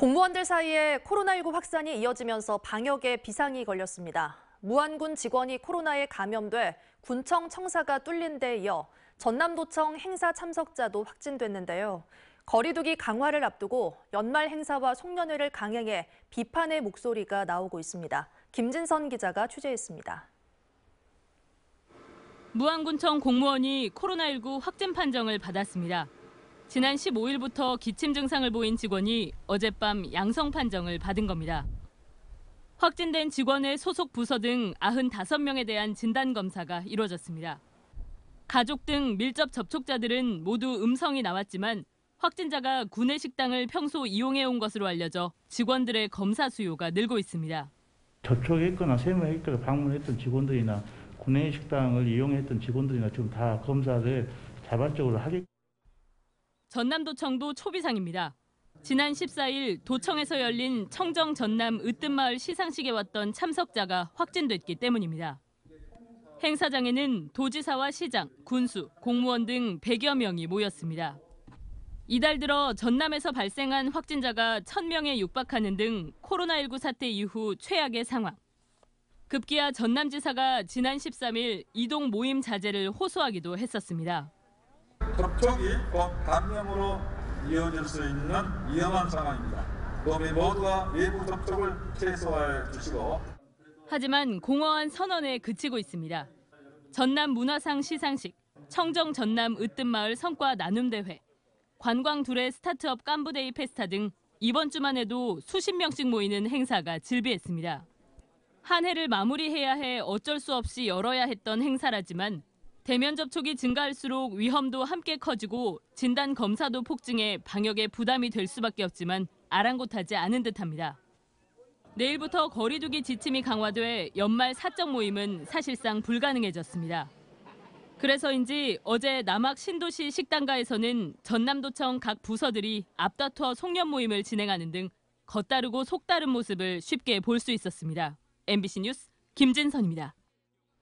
공무원들 사이에 코로나19 확산이 이어지면서 방역에 비상이 걸렸습니다. 무안군 직원이 코로나에 감염돼 군청 청사가 뚫린 데 이어 전남도청 행사 참석자도 확진됐는데요. 거리두기 강화를 앞두고 연말 행사와 송년회를 강행해 비판의 목소리가 나오고 있습니다. 김진선 기자가 취재했습니다. 무안군청 공무원이 코로나19 확진 판정을 받았습니다. 지난 15일부터 기침 증상을 보인 직원이 어젯밤 양성 판정을 받은 겁니다. 확진된 직원의 소속 부서 등 95명에 대한 진단검사가 이루어졌습니다. 가족 등 밀접 접촉자들은 모두 음성이 나왔지만 확진자가 구내 식당을 평소 이용해온 것으로 알려져 직원들의 검사 수요가 늘고 있습니다. 접촉했거나 세무했거나 방문했던 직원들이나 구내 식당을 이용했던 직원들이나 지금 다 검사를 자발적으로 하겠습니다. 전남도청도 초비상입니다. 지난 14일 도청에서 열린 청정 전남 으뜸마을 시상식에 왔던 참석자가 확진됐기 때문입니다. 행사장에는 도지사와 시장, 군수, 공무원 등 100여 명이 모였습니다. 이달 들어 전남에서 발생한 확진자가 1,000명에 육박하는 등 코로나19 사태 이후 최악의 상황. 급기야 전남지사가 지난 13일 이동 모임 자제를 호소하기도 했었습니다. 접촉이 곧 감염으로 이어질 수 있는 위험한 상황입니다. 우리 모두가 외부 접촉을 최소화해 주시고. 하지만 공허한 선언에 그치고 있습니다. 전남 문화상 시상식, 청정 전남 으뜸마을 성과 나눔대회, 관광 둘의 스타트업 깐부데이 페스타 등 이번 주만 해도 수십 명씩 모이는 행사가 즐비했습니다. 한 해를 마무리해야 해 어쩔 수 없이 열어야 했던 행사라지만 대면 접촉이 증가할수록 위험도 함께 커지고 진단 검사도 폭증해 방역에 부담이 될 수밖에 없지만 아랑곳하지 않은 듯합니다. 내일부터 거리두기 지침이 강화돼 연말 사적 모임은 사실상 불가능해졌습니다. 그래서인지 어제 남학 신도시 식당가에서는 전남도청 각 부서들이 앞다투어 송년 모임을 진행하는 등 겉다르고 속다른 모습을 쉽게 볼 수 있었습니다. MBC 뉴스 김진선입니다.